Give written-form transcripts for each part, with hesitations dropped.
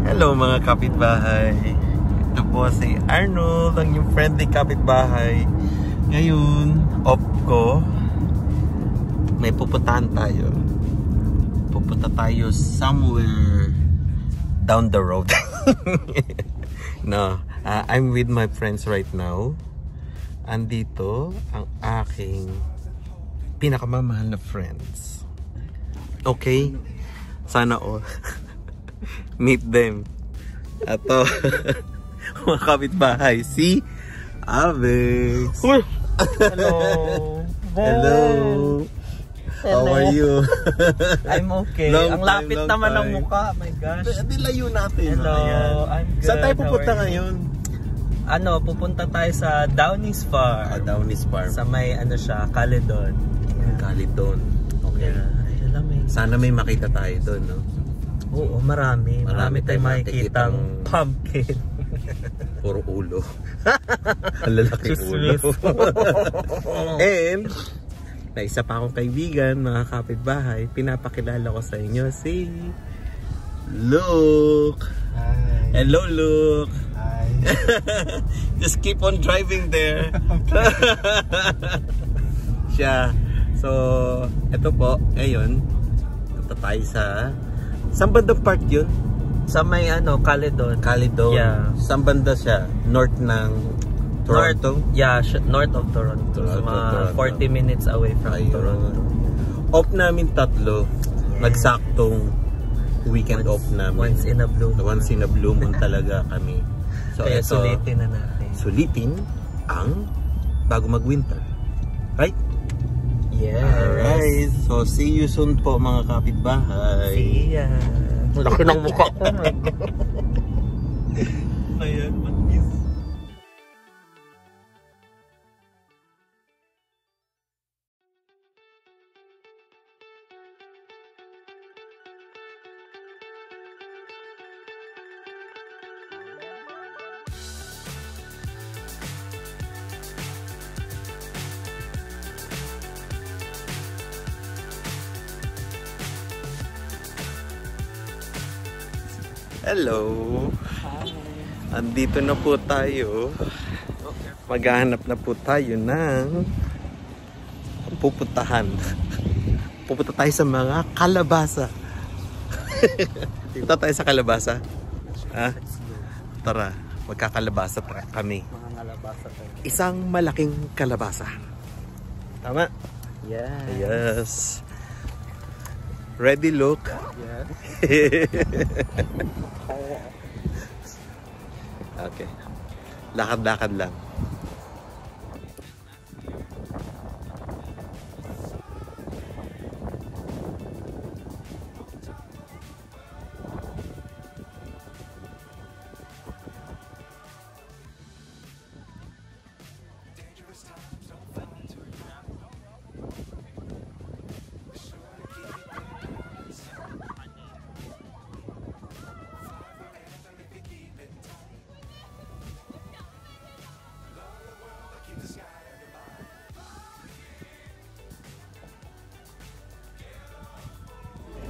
Hello mga kapitbahay. Ito po si Arnold, ang yung friendly kapitbahay. Ngayon, off ko. May pupuntahan tayo. Pupunta tayo somewhere down the road. No, I'm with my friends right now. Andito ang aking pinakamamahal na friends. Okay? Sana all. Meet them. Ato, mga kapitbahay, si Avex. Hello. Hello. How are you? I'm okay. Long Ang lapit time, naman ng time. mukha. My gosh. Hindi layo natin. Hello. Ayan. I'm good. Saan tayo How pupunta are you? ngayon? Pupunta tayo sa Downey's Farm. Downey's Farm. Sa may siya, Caledon. Caledon. Okay. Yeah. Alam mo. Sana may makita tayo doon, no? Oo, marami. Marami tayong makikitang pumpkin. Puro ulo. Ang lalaki ulo. And na isa pa akong kaibigan, mga kapitbahay, pinapakilala ko sa inyo si Luke. Hi. Hello, Luke. Hi. Just keep on driving there. Siya. So, eto po, ngayon, punta tayo sa saan bandang part yun? Sa may Caledon. Caledon. Yeah. Saan banda siya? North ng Toronto? North of Toronto. So, mga 40 minutes away from Toronto. Off namin tatlo. Nagsaktong weekend off namin. Once in a blue moon talaga kami. So, kaya ito, sulitin na natin. sulitin ang bago mag-winter. Right? Yes. Alright. So, see you soon po mga kapitbahay. See ya. Laki ng mukha ko. Ayan, hello. Andito na po tayo. Maghahanap na po tayo ng pupuntahan. Pupunta tayo sa mga kalabasa. Dito tayo sa kalabasa. Ha? Tara, magkakalabasa kami. Mga kalabasa tayo. Isang malaking kalabasa. Tama? Yes. Yes. Ready, Luke? Yes. Okay. Lakad-lakad lang.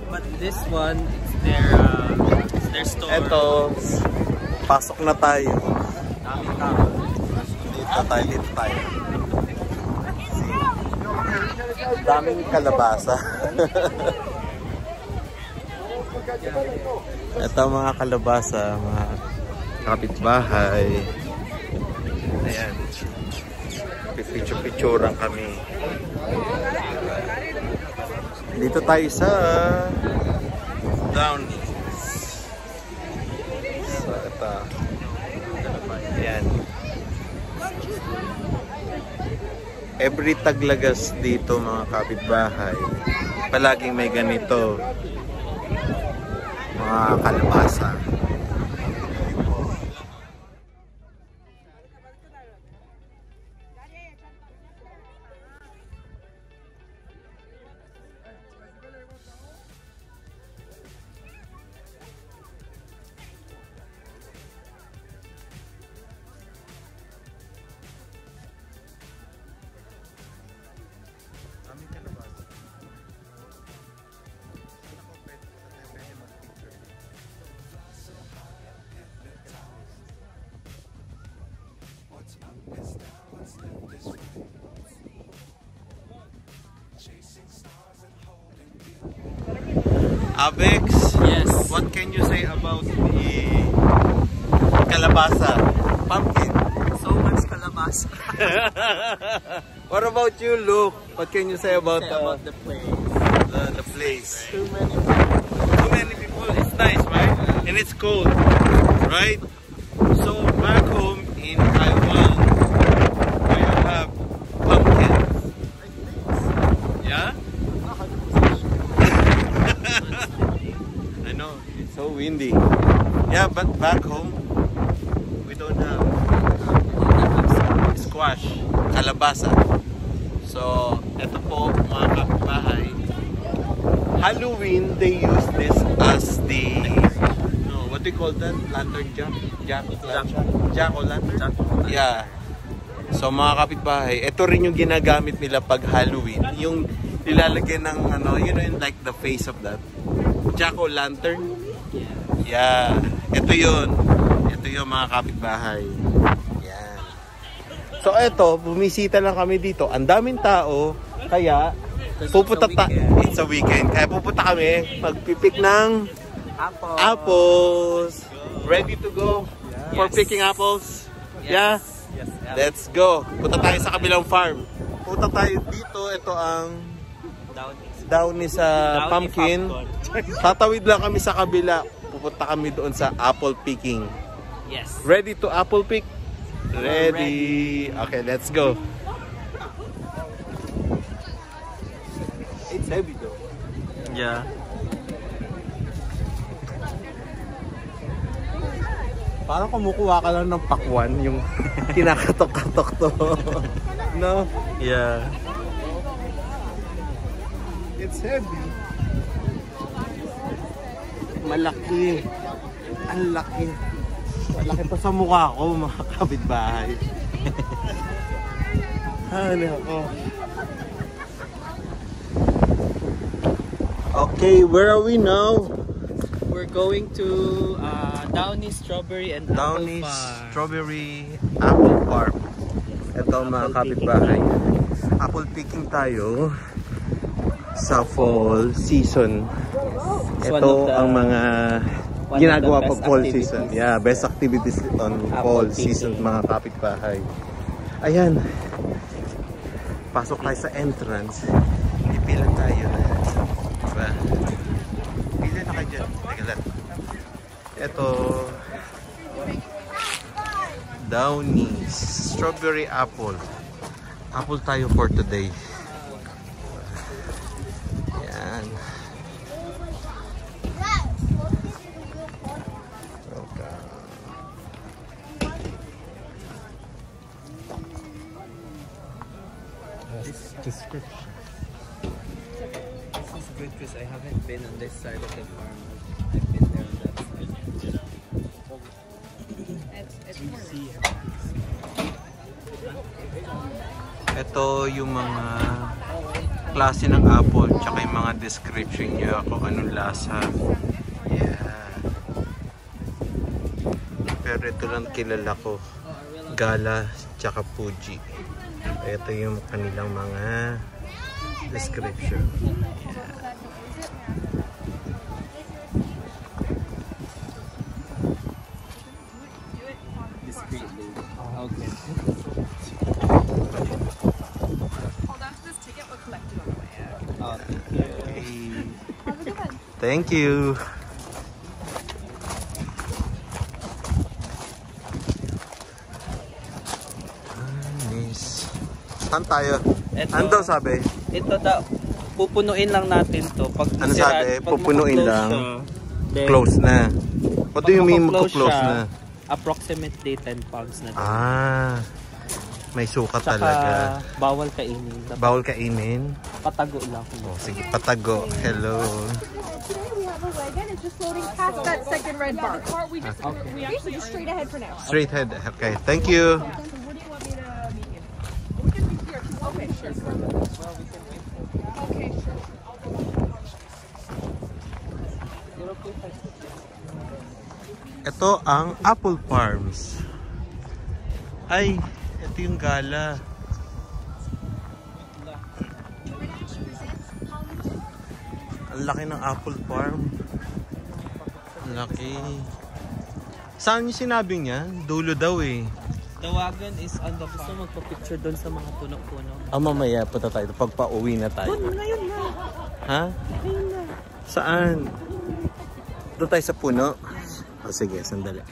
But this one, it's their store. Eto, pasok na tayo. Daming tao. Dito tayo. Daming kalabasa. Ito mga kalabasa, mga kapitbahay. Ayan. Picture-picturean kami. Dito tayo sa Downey's. So, ito. Ayan. Every Taglagas dito mga kapitbahay, palaging may ganito. Mga kalabasa. Abex, Yes. what can you say about the kalabasa? Pumpkin. So much kalabasa. What about you, Luke? What can you say about the place. the place? Too many people. It's nice, right? And it's cold, right? So back home in Taiwan, do you have pumpkins? Yeah? I know, it's so windy. Yeah, but back home, we don't have squash, kalabasa. So, ito po mga kapitbahay. Halloween, they use this as the, what do you call that? Lantern jack-o'-lantern? Yeah. So mga kapitbahay, ito rin yung ginagamit nila pag Halloween. Yung nilalagyan ng like the face of that jack-o'-lantern. Yeah. Ito yun mga kapitbahay. Yan. So ito, bumisita lang kami dito. Ang daming tao, kaya pupunta it's a weekend. Kaya pupunta kami magpipik ng apples. Ready to go for picking apples? Yeah? Yes. Let's go. Punta tayo sa kabilang farm. Punta tayo dito. Ito ang downy sa pumpkin. Tatawid lang kami sa kabila. Pupunta kami doon sa apple picking. Yes. Ready to apple pick? Ready. Okay, let's go. It's heavy though. Yeah. Parang kumukuha ka lang ng pakwan, yung kinakatok-katok to. No? Yeah. It's heavy. Malaki. Ang laki. Malaki pa sa mukha ko, mga kapitbahay. Ano ako? Okay, where are we now? We're going to Downy Strawberry and Downy Apple Farm. Strawberry Apple Farm. Ito mga kapitbahay. Apple picking tayo sa fall season. Ito ang mga ginagawa pa fall season. Yeah, best activities on fall season mga kapitbahay. Ayan. Pasok tayo sa entrance. Ipila tayo. Diba? Pila na kayo dyan. Teka lang. Ito. Downy Strawberry Apple. Apple tayo for today. Yan. Okay. Description. This is good because I haven't been on this side of the farm. I've been there on that side. Ito yung mga klase ng apple tsaka yung mga description niya kung anong lasa. Yeah. Pero ito lang kilala ko. Gala tsaka Fuji. Ito yung kanilang mga description. Yeah. Discreetly. Okay. Hold on to this ticket, we'll collect it on the way out. Thank you. Saan tayo? Ano sabi? Ito daw, pupunuin lang natin to. Pag Ano sabi? pag Pupunuin naka-close lang. siya, then Close na. What do you mean naka-close close siya, na? Approximately 10 pounds na. Ah, may suka Tsaka talaga. bawal kainin. Bawal kainin? Patago lang. Oh, sige, patago. Hello. Today we have a wagon, it's just loading past that second red bar. We actually just straight ahead for now. Straight head. Okay, thank you. Where do you want me to meet you? We can meet here. Okay, sure. Okay, sure. Ito ang Apple Farms. Ay, ito yung gala. Ang laki ng apple farm. Ang laki. Saan yung sinabing niya? Dulo daw eh. The wagon is on the farm. Gusto magpa-picture doon sa mga puno-puno. Mamaya punta tayo. Pagpa-uwi na tayo. Ngayon na. Ha? Ngayon na. Saan? Doon tayo sa puno? O sige, sandali.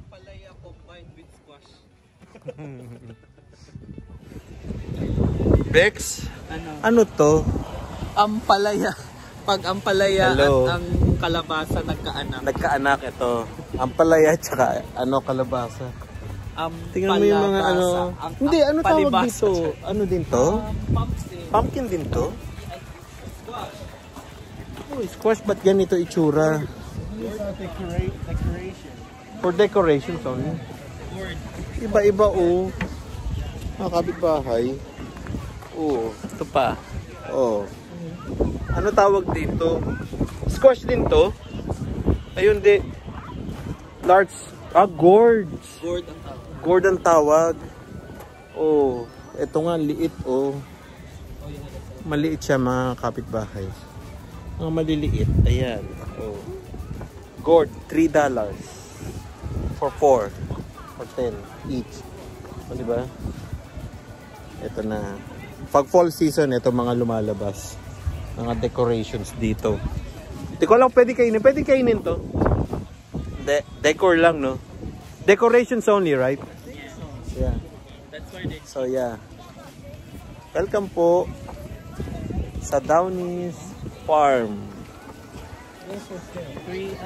Palaya combined with squash. Bex? Ano to? Ampalaya. Pag ampalaya at Hello. ang kalabasa nagkaanak. Nagkaanak ito. Ang palaya tsaka ano kalabasa. Tingnan mo yung mga ano. Hindi, ano tawag dito? Ano din to? Pumpkin din to? Oh, squash, ba't ganito itsura? For decorations only. Iba-iba oh. Mga kapitbahay. Oh, ito pa. Oh. Ano tawag dito? Squash din to? Ayun din. Large. Gourds. Gourd ang tawag. Gourd ang tawag. Oh, ito nga liit oh. Maliit siya mga kapitbahay. Mga maliliit. Ayan. Oh. Gourd, $3. For 4. For 10 each. O, diba? Ito na. Pag fall season, ito mga lumalabas. Mga decorations dito. Hindi ko lang pwede kainin. Pwede kainin to. Decor lang, no? Decorations only, right? Yeah. That's why they... So, yeah. Welcome po sa Downies Farm. Free